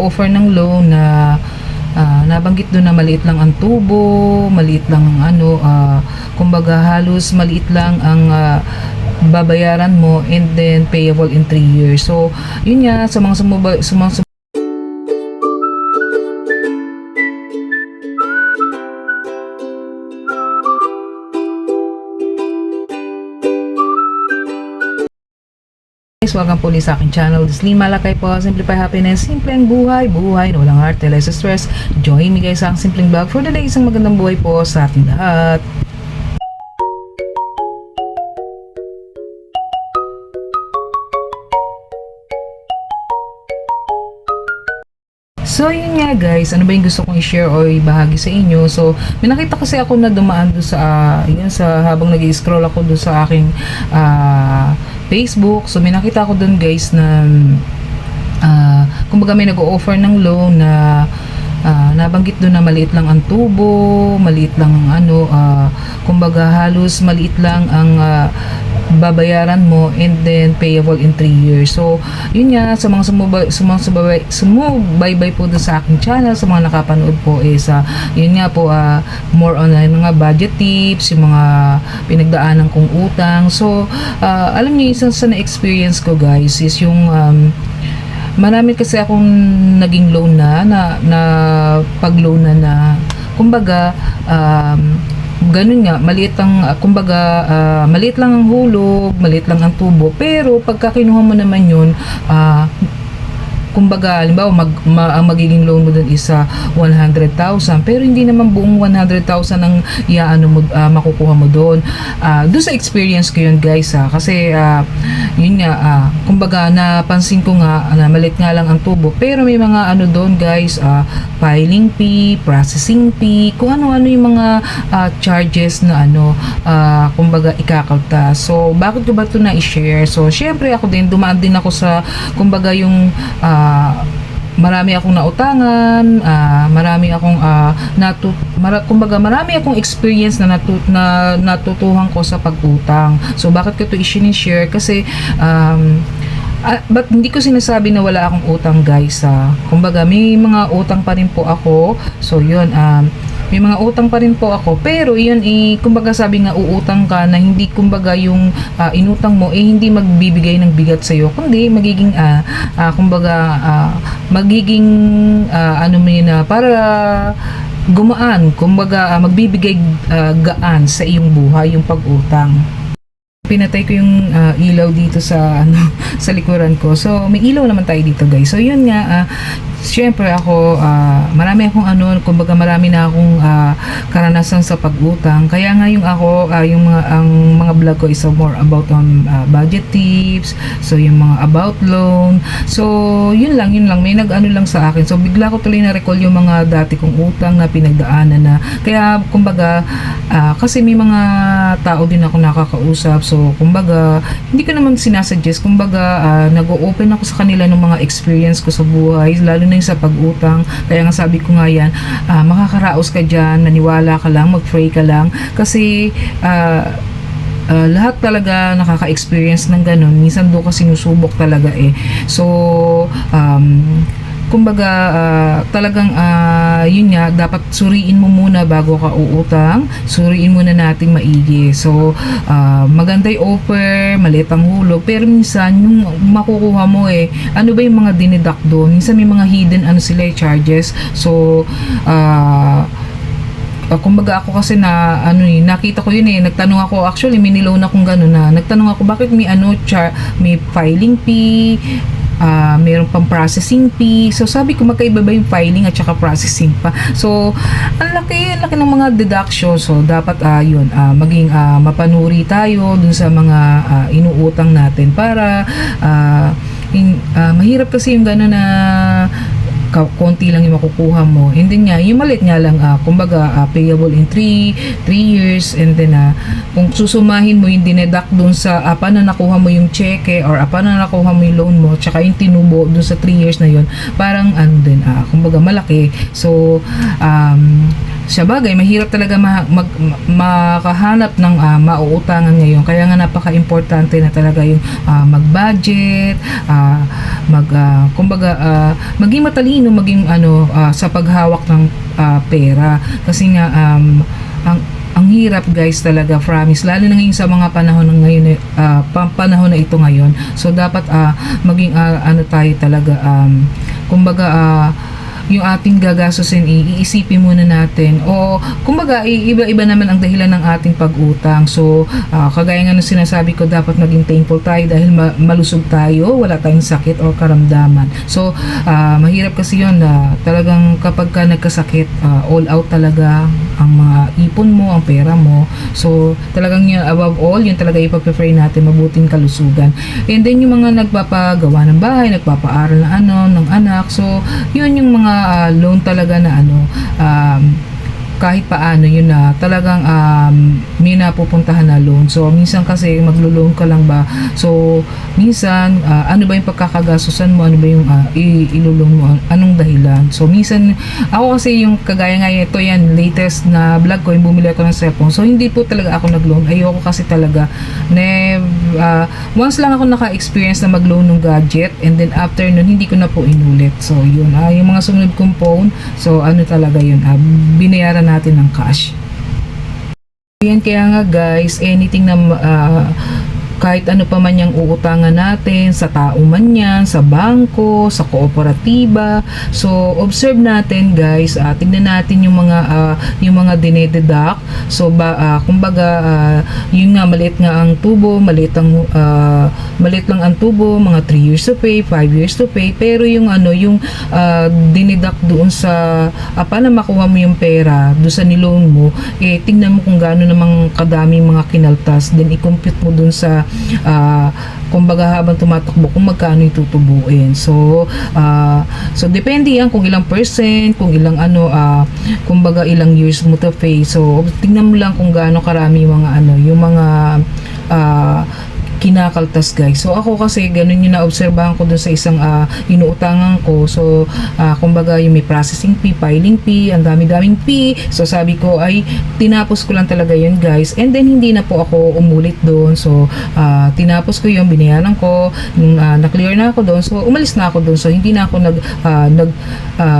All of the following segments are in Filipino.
offer ng loan na nabanggit doon na maliit lang ang tubo, maliit lang ang kumbaga halos maliit lang ang babayaran mo and then payable in 3 years. So, yun nga, sa mga guys, welcome po ulit sa aking channel. This is Lynn Malakay po. Simplify Happiness. Simpleng buhay. Buhay na walang heart, less stress. Join me guys sa aking simpleng vlog for the day. Isang magandang buhay po sa ating lahat. So yun nga guys, ano ba yung gusto kong i-share o ibahagi sa inyo. So may nakita kasi ako na dumaan doon sa habang nag-i-scroll ako doon sa aking Facebook. So may nakita ako doon guys na kumbaga may nag-o-offer ng loan na nabanggit doon na maliit lang ang tubo, maliit lang ang kumbaga halos maliit lang ang babayaran mo and then payable in 3 years. So, yun nga, sa mga sumubaybay po doon sa aking channel, sa mga nakapanood po yun nga po, more on mga budget tips, yung mga pinagdaanan kong utang. So, alam niyo, isang sa na-experience ko guys is yung marami kasi akong naging loan na pag-loan na kumbaga ganun nga, maliit ang kumbaga maliit lang ang hulog, maliit lang ang tubo, pero pagka kinuha mo naman yun, kumbaga, halimbawa ang magiging loan mo dun is 100,000 pero hindi naman buong 100,000 ang makukuha mo doon. Doon sa experience ko yun guys kasi yun nga, kumbaga napansin ko nga na maliit nga lang ang tubo pero may mga doon guys, filing fee, processing fee, kung ano-ano yung mga charges na kumbaga ikakalta. So bakit ko ba ito na i-share? So syempre ako din, dumaan din ako sa kumbaga yung marami akong nautangan, marami akong kumbaga marami akong experience na natutuhan ko sa pag-utang. So bakit ko ito i-share? Kasi but hindi ko sinasabi na wala akong utang guys. Kumbaga may mga utang pa rin po ako. So yun, may mga utang pa rin po ako, pero yun kumbaga sabi nga uutang ka na hindi kumbaga yung inutang mo hindi magbibigay ng bigat sa iyo, kundi magiging kumbaga magiging para gumaan, kumbaga magbibigay gaan sa iyong buhay yung pag-utang. Pinatay ko yung ilaw dito sa sa likuran ko. So may ilaw naman tayo dito guys. So yun nga, syempre ako marami akong kumbaga marami na akong karanasan sa pag-utang. Kaya nga yung ang mga vlog ko is more about on budget tips, so yung mga about loan. So yun lang may lang sa akin. So bigla ko tuloy na recall yung mga dati kong utang na pinagdaanan na. Kaya kumbaga kasi may mga tao din ako nakakausap. So kumbaga hindi ko naman sinasuggest, kumbaga nag-o-open ako sa kanila ng mga experience ko sa buhay, lalo na yung sa pag-utang. Kaya nga sabi ko nga yan, makakaraos ka dyan, naniwala ka lang, mag-pray ka lang, kasi lahat talaga nakaka-experience ng ganun. Minsan doon ka sinusubok talaga So kumbaga talagang yun nga, dapat suriin mo muna bago ka uutang. Suriin muna natin maigi. So maganda yung offer, maliit ang hulog, pero minsan yung makukuha mo ano ba yung mga dinideduct doon? Minsan may mga hidden sila charges. So kumbaga ako kasi nakita ko yun nagtanong ako, actually may niloan akong gano'n na nagtanong ako bakit may may filing fee, mayroon pang processing fee. So sabi ko, magkaiba ba yung filing at saka processing pa? So ang laki ng mga deductions. So dapat yun, maging mapanuri tayo dun sa mga inuutang natin para mahirap kasi yung gano'n na konti lang yung makukuha mo, and then nga yung maliit nga lang kumbaga payable in 3 years, and then kung susumahin mo yung dineduct dun sa paano nakuha mo yung cheque or paano nakuha mo yung loan mo tsaka yung tinubo dun sa 3 years na yun, parang din kumbaga malaki. So Siya bagay, mahirap talaga makahanap ng mauutangan ngayon. Kaya nga napaka-importante na talaga yung mag-budget, kumbaga, maging matalino, maging sa paghawak ng pera. Kasi nga, ang hirap guys talaga, promise, lalo na ngayon sa mga panahon ng ngayon, panahon na ito ngayon. So dapat maging tayo talaga, kumbaga, yung ating gagastusin, iisipin muna natin, o kumbaga iba-iba naman ang dahilan ng ating pag-utang. So kagaya nga ng sinasabi ko, dapat maging thankful tayo dahil malusog tayo, wala tayong sakit o karamdaman. So mahirap kasi yun, talagang kapag ka nagkasakit, all out talaga ang mga ipon mo, ang pera mo. So talagang yun, above all, yun talaga ipa-prefer natin, mabuting kalusugan. And then yung mga nagpapagawa ng bahay, nagpapaaral na ng anak, so yun yung mga loan talaga na kahit paano yun na talagang may napupuntahan na loan. So minsan kasi maglo-loan ka lang ba, so minsan ano ba yung pagkakagastusan mo, ano ba yung ilo-loan mo, anong dahilan. So minsan ako kasi yung kagaya nga ito, yan latest na vlog ko, yung bumili ako ng cellphone, so hindi po talaga ako nag-loan. Ayoko kasi talaga, once lang ako naka-experience na mag-loan ng gadget, and then after nun hindi ko na po inulit. So yun, yung mga sumunod kong phone, so talaga yun, binayaran natin ng cash. Yan, kaya nga guys, anything na kahit ano pa man yung uutangan natin, sa tao man yan, sa bangko, sa kooperatiba, so observe natin guys, tingnan natin yung mga dinededuct. So kumbaga, yun nga, maliit nga ang tubo, maliit lang ang tubo, mga 3 years to pay, 5 years to pay, pero yung dineduct doon sa paano makuha mo yung pera doon sa niloan mo, tingnan mo kung gaano namang kadaming mga kinaltas, then i-compute mo doon sa kumbaga habang tumatakbo kung magkano itutubuin. So depende yan kung ilang percent, kung ilang kumbaga ilang years mo to pay. So tingnan mo lang kung gaano karami yung mga kinakaltas guys. So ako kasi ganun yung naobserbahan ko dun sa isang inuutangan ko. So kumbaga yung may processing fee, filing fee, ang dami-daming fee. So sabi ko ay tinapos ko lang talaga yun guys, and then hindi na po ako umulit doon. So tinapos ko yun, binayaran ko, na-clear na ako doon, so umalis na ako doon. So hindi na ako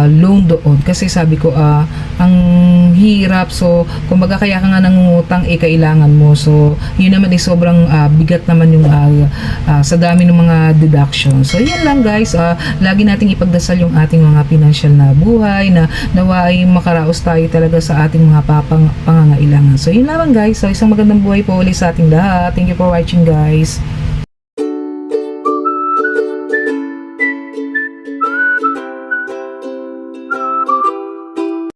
loan doon kasi sabi ko ang hirap. So kumbaga kaya ka nga nangungutang, kailangan mo. So yun naman sobrang bigat naman yung sa dami ng mga deduction. So yan lang guys, lagi nating ipagdasal yung ating mga financial na buhay, na nawa ay makaraos tayo talaga sa ating mga pangangailangan. So yun lang guys, so isang magandang buhay po ulit sa ating lahat. Thank you for watching guys.